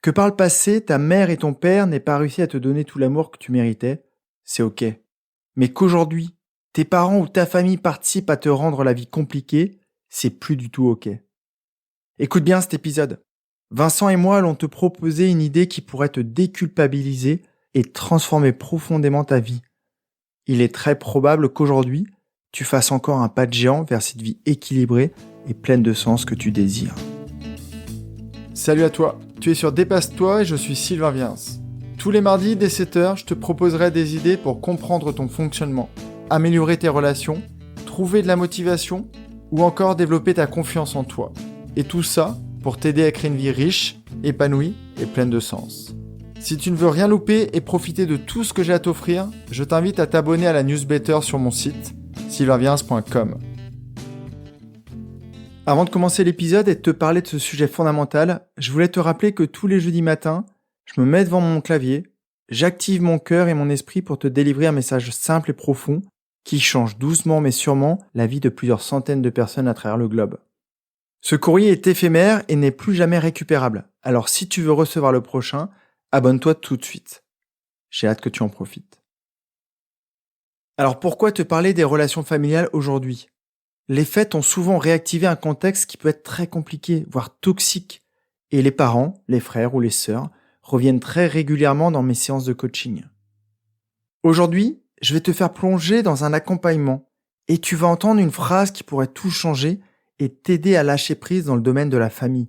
Que par le passé, ta mère et ton père n'aient pas réussi à te donner tout l'amour que tu méritais, c'est ok. Mais qu'aujourd'hui, tes parents ou ta famille participent à te rendre la vie compliquée, c'est plus du tout ok. Écoute bien cet épisode. Vincent et moi allons te proposer une idée qui pourrait te déculpabiliser et transformer profondément ta vie. Il est très probable qu'aujourd'hui, tu fasses encore un pas de géant vers cette vie équilibrée et pleine de sens que tu désires. Salut à toi, tu es sur Dépasse-toi et je suis Sylvain Viens. Tous les mardis dès 7h, je te proposerai des idées pour comprendre ton fonctionnement, améliorer tes relations, trouver de la motivation ou encore développer ta confiance en toi. Et tout ça pour t'aider à créer une vie riche, épanouie et pleine de sens. Si tu ne veux rien louper et profiter de tout ce que j'ai à t'offrir, je t'invite à t'abonner à la newsletter sur mon site, sylvainviens.com. Avant de commencer l'épisode et de te parler de ce sujet fondamental, je voulais te rappeler que tous les jeudis matins, je me mets devant mon clavier, j'active mon cœur et mon esprit pour te délivrer un message simple et profond qui change doucement mais sûrement la vie de plusieurs centaines de personnes à travers le globe. Ce courrier est éphémère et n'est plus jamais récupérable. Alors si tu veux recevoir le prochain, abonne-toi tout de suite. J'ai hâte que tu en profites. Alors pourquoi te parler des relations familiales aujourd'hui ? Les fêtes ont souvent réactivé un contexte qui peut être très compliqué, voire toxique. Et les parents, les frères ou les sœurs reviennent très régulièrement dans mes séances de coaching. Aujourd'hui, je vais te faire plonger dans un accompagnement et tu vas entendre une phrase qui pourrait tout changer et t'aider à lâcher prise dans le domaine de la famille.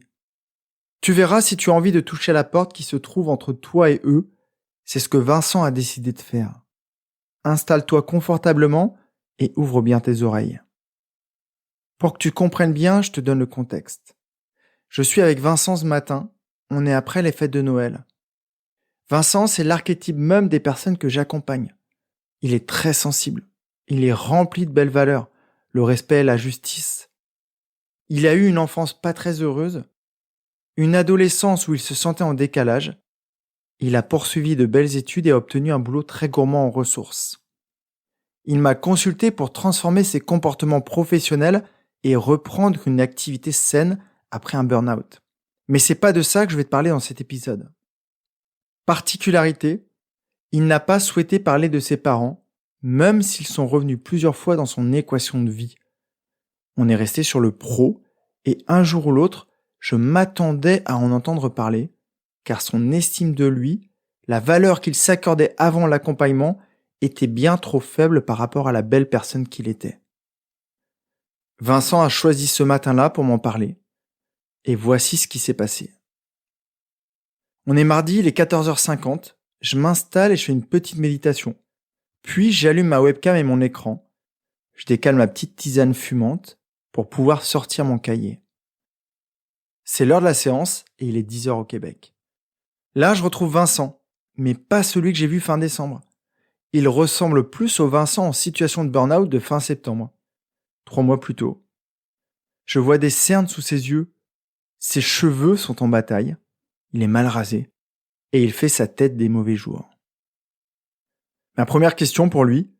Tu verras si tu as envie de toucher à la porte qui se trouve entre toi et eux, c'est ce que Vincent a décidé de faire. Installe-toi confortablement et ouvre bien tes oreilles. Pour que tu comprennes bien, je te donne le contexte. Je suis avec Vincent ce matin, on est après les fêtes de Noël. Vincent, c'est l'archétype même des personnes que j'accompagne. Il est très sensible, il est rempli de belles valeurs, le respect, la justice. Il a eu une enfance pas très heureuse, une adolescence où il se sentait en décalage. Il a poursuivi de belles études et a obtenu un boulot très gourmand en ressources. Il m'a consulté pour transformer ses comportements professionnels et reprendre une activité saine après un burn-out. Mais c'est pas de ça que je vais te parler dans cet épisode. Particularité, il n'a pas souhaité parler de ses parents, même s'ils sont revenus plusieurs fois dans son équation de vie. On est resté sur le pro, et un jour ou l'autre, je m'attendais à en entendre parler, car son estime de lui, la valeur qu'il s'accordait avant l'accompagnement, était bien trop faible par rapport à la belle personne qu'il était. Vincent a choisi ce matin-là pour m'en parler, et voici ce qui s'est passé. On est mardi, il est 14h50, je m'installe et je fais une petite méditation. Puis j'allume ma webcam et mon écran. Je décale ma petite tisane fumante pour pouvoir sortir mon cahier. C'est l'heure de la séance et il est 10h au Québec. Là, je retrouve Vincent, mais pas celui que j'ai vu fin décembre. Il ressemble plus au Vincent en situation de burn-out de fin septembre, 3 mois plus tôt. Je vois des cernes sous ses yeux, ses cheveux sont en bataille, il est mal rasé et il fait sa tête des mauvais jours. Ma première question pour lui,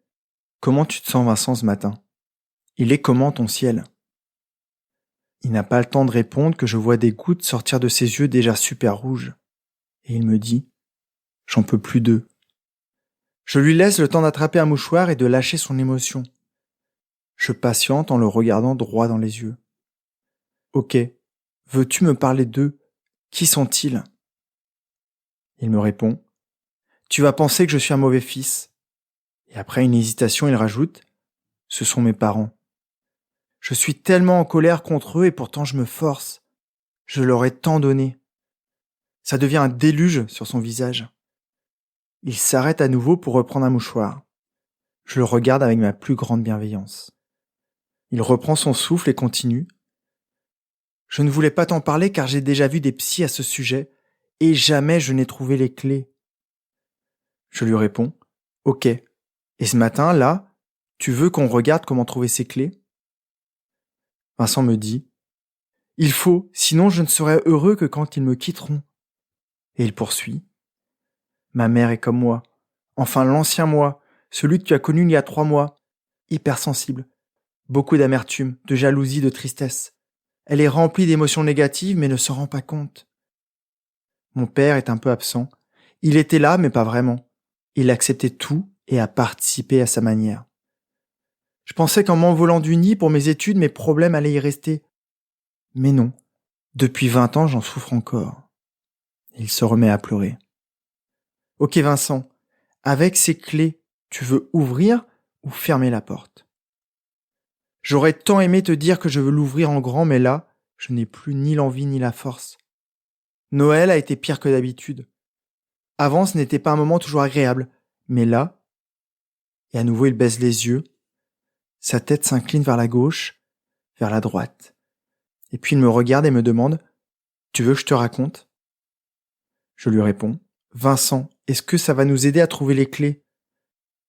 comment tu te sens Vincent ce matin ? Il est comment ton ciel ? Il n'a pas le temps de répondre que je vois des gouttes sortir de ses yeux déjà super rouges. Et il me dit, j'en peux plus d'eux. Je lui laisse le temps d'attraper un mouchoir et de lâcher son émotion. Je patiente en le regardant droit dans les yeux. Ok, veux-tu me parler d'eux ? Qui sont-ils ? Il me répond, tu vas penser que je suis un mauvais fils. Et après une hésitation, il rajoute, ce sont mes parents. Je suis tellement en colère contre eux et pourtant je me force. Je leur ai tant donné. Ça devient un déluge sur son visage. Il s'arrête à nouveau pour reprendre un mouchoir. Je le regarde avec ma plus grande bienveillance. Il reprend son souffle et continue. Je ne voulais pas t'en parler car j'ai déjà vu des psys à ce sujet et jamais je n'ai trouvé les clés. Je lui réponds, ok. Et ce matin, là, tu veux qu'on regarde comment trouver ces clés ? Vincent me dit, il faut, sinon je ne serai heureux que quand ils me quitteront. Et il poursuit, ma mère est comme moi, enfin l'ancien moi, celui que tu as connu il y a 3 mois, hypersensible, beaucoup d'amertume, de jalousie, de tristesse. Elle est remplie d'émotions négatives mais ne s'en rend pas compte. Mon père est un peu absent. Il était là, mais pas vraiment. Il acceptait tout et a participé à sa manière. Je pensais qu'en m'envolant du nid pour mes études, mes problèmes allaient y rester. Mais non. Depuis 20 ans, j'en souffre encore. Il se remet à pleurer. Ok Vincent, avec ces clés, tu veux ouvrir ou fermer la porte? J'aurais tant aimé te dire que je veux l'ouvrir en grand, mais là, je n'ai plus ni l'envie ni la force. Noël a été pire que d'habitude. Avant, ce n'était pas un moment toujours agréable, mais là, et à nouveau il baisse les yeux, sa tête s'incline vers la gauche, vers la droite. Et puis il me regarde et me demande « Tu veux que je te raconte ?» Je lui réponds « Vincent, est-ce que ça va nous aider à trouver les clés ?»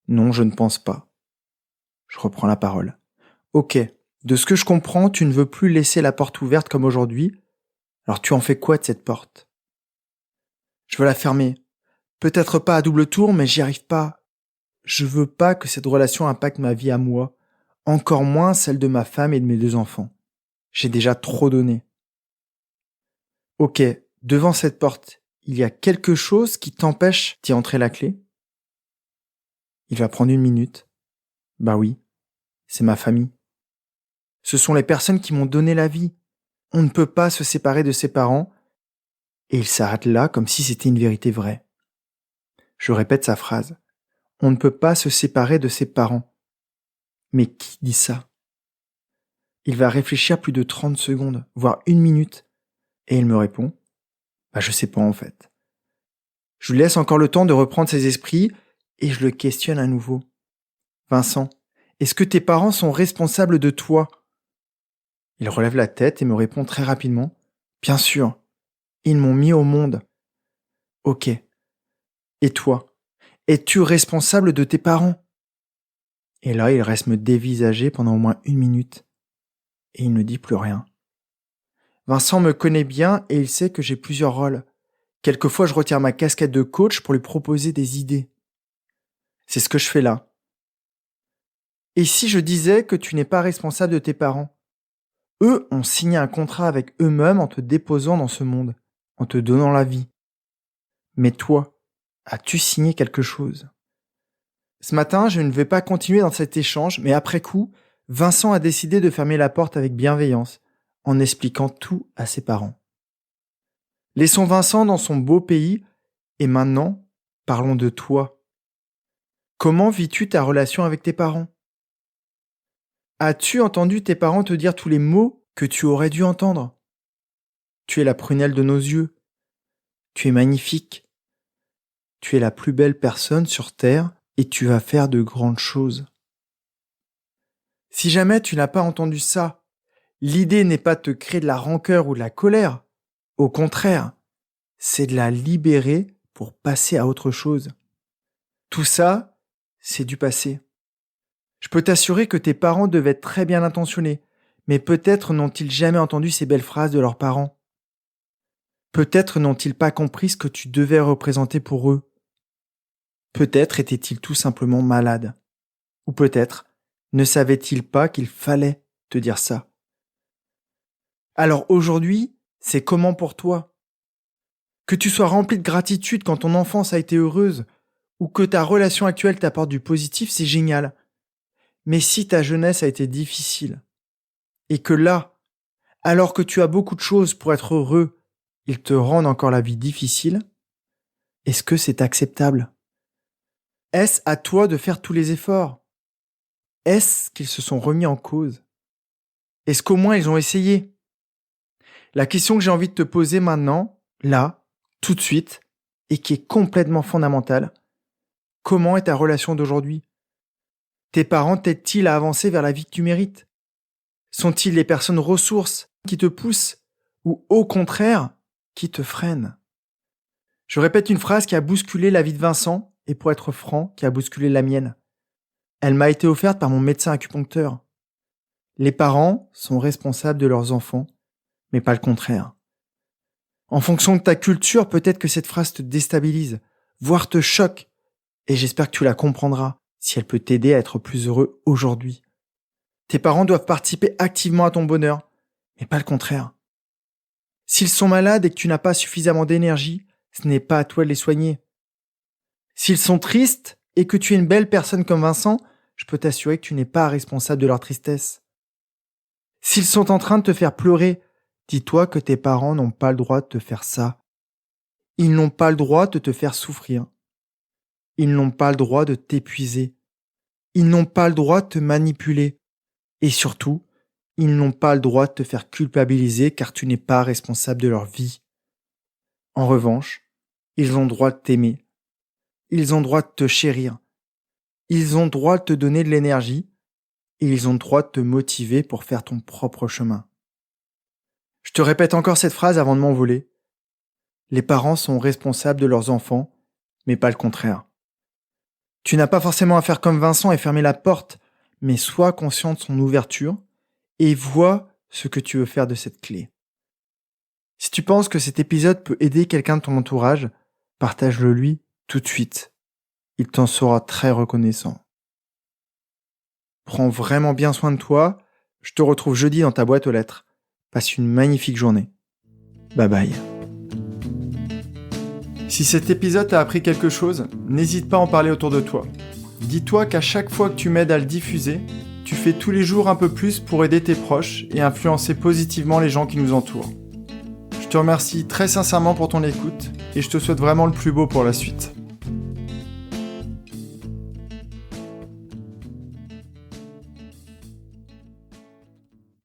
Non, je ne pense pas. Je reprends la parole. Ok, de ce que je comprends, tu ne veux plus laisser la porte ouverte comme aujourd'hui. Alors tu en fais quoi de cette porte? Je veux la fermer. Peut-être pas à double tour, mais j'y arrive pas. Je veux pas que cette relation impacte ma vie à moi, encore moins celle de ma femme et de mes 2 enfants. J'ai déjà trop donné. Ok, devant cette porte, il y a quelque chose qui t'empêche d'y entrer la clé? Il va prendre 1 minute. Bah oui, c'est ma famille. Ce sont les personnes qui m'ont donné la vie. On ne peut pas se séparer de ses parents. Et il s'arrête là comme si c'était une vérité vraie. Je répète sa phrase. On ne peut pas se séparer de ses parents. Mais qui dit ça? Il va réfléchir plus de 30 secondes, voire 1 minute. Et il me répond. Bah je sais pas en fait. Je lui laisse encore le temps de reprendre ses esprits et je le questionne à nouveau. Vincent, est-ce que tes parents sont responsables de toi? Il relève la tête et me répond très rapidement. Bien sûr, ils m'ont mis au monde. Ok. Et toi? Es-tu responsable de tes parents? Et là, il reste me dévisager pendant au moins 1 minute. Et il ne dit plus rien. Vincent me connaît bien et il sait que j'ai plusieurs rôles. Quelquefois, je retire ma casquette de coach pour lui proposer des idées. C'est ce que je fais là. Et si je disais que tu n'es pas responsable de tes parents? Eux ont signé un contrat avec eux-mêmes en te déposant dans ce monde, en te donnant la vie. Mais toi, as-tu signé quelque chose? Ce matin, je ne vais pas continuer dans cet échange, mais après coup, Vincent a décidé de fermer la porte avec bienveillance, en expliquant tout à ses parents. Laissons Vincent dans son beau pays, et maintenant, parlons de toi. Comment vis-tu ta relation avec tes parents? As-tu entendu tes parents te dire tous les mots que tu aurais dû entendre? Tu es la prunelle de nos yeux. Tu es magnifique. Tu es la plus belle personne sur Terre et tu vas faire de grandes choses. Si jamais tu n'as pas entendu ça, l'idée n'est pas de te créer de la rancœur ou de la colère. Au contraire, c'est de la libérer pour passer à autre chose. Tout ça, c'est du passé. Je peux t'assurer que tes parents devaient être très bien intentionnés, mais peut-être n'ont-ils jamais entendu ces belles phrases de leurs parents. Peut-être n'ont-ils pas compris ce que tu devais représenter pour eux. Peut-être étaient-ils tout simplement malades. Ou peut-être ne savaient-ils pas qu'il fallait te dire ça. Alors aujourd'hui, c'est comment pour toi? Que tu sois rempli de gratitude quand ton enfance a été heureuse, ou que ta relation actuelle t'apporte du positif, c'est génial. Mais si ta jeunesse a été difficile, et que là, alors que tu as beaucoup de choses pour être heureux, ils te rendent encore la vie difficile, est-ce que c'est acceptable? Est-ce à toi de faire tous les efforts? Est-ce qu'ils se sont remis en cause? Est-ce qu'au moins ils ont essayé? La question que j'ai envie de te poser maintenant, là, tout de suite, et qui est complètement fondamentale, comment est ta relation d'aujourd'hui? Tes parents t'aident-ils à avancer vers la vie que tu mérites? Sont-ils les personnes ressources qui te poussent ou au contraire qui te freinent? Je répète une phrase qui a bousculé la vie de Vincent et pour être franc, qui a bousculé la mienne. Elle m'a été offerte par mon médecin acupuncteur. Les parents sont responsables de leurs enfants, mais pas le contraire. En fonction de ta culture, peut-être que cette phrase te déstabilise, voire te choque, et j'espère que tu la comprendras si elle peut t'aider à être plus heureux aujourd'hui. Tes parents doivent participer activement à ton bonheur, mais pas le contraire. S'ils sont malades et que tu n'as pas suffisamment d'énergie, Ce n'est pas à toi de les soigner. S'ils sont tristes et que tu es une belle personne comme Vincent, je peux t'assurer que tu n'es pas responsable de leur tristesse. S'ils sont en train de te faire pleurer, dis-toi que tes parents n'ont pas le droit de te faire ça. Ils n'ont pas le droit de te faire souffrir. Ils n'ont pas le droit de t'épuiser. Ils n'ont pas le droit de te manipuler. Et surtout, ils n'ont pas le droit de te faire culpabiliser car tu n'es pas responsable de leur vie. En revanche, ils ont le droit de t'aimer. Ils ont le droit de te chérir. Ils ont le droit de te donner de l'énergie et ils ont le droit de te motiver pour faire ton propre chemin. Je te répète encore cette phrase avant de m'envoler. Les parents sont responsables de leurs enfants, mais pas le contraire. Tu n'as pas forcément à faire comme Vincent et fermer la porte, mais sois conscient de son ouverture et vois ce que tu veux faire de cette clé. Si tu penses que cet épisode peut aider quelqu'un de ton entourage, partage-le lui tout de suite. Il t'en sera très reconnaissant. Prends vraiment bien soin de toi. Je te retrouve jeudi dans ta boîte aux lettres. Passe une magnifique journée. Bye bye. Si cet épisode t'a appris quelque chose, n'hésite pas à en parler autour de toi. Dis-toi qu'à chaque fois que tu m'aides à le diffuser, tu fais tous les jours un peu plus pour aider tes proches et influencer positivement les gens qui nous entourent. Je te remercie très sincèrement pour ton écoute et je te souhaite vraiment le plus beau pour la suite.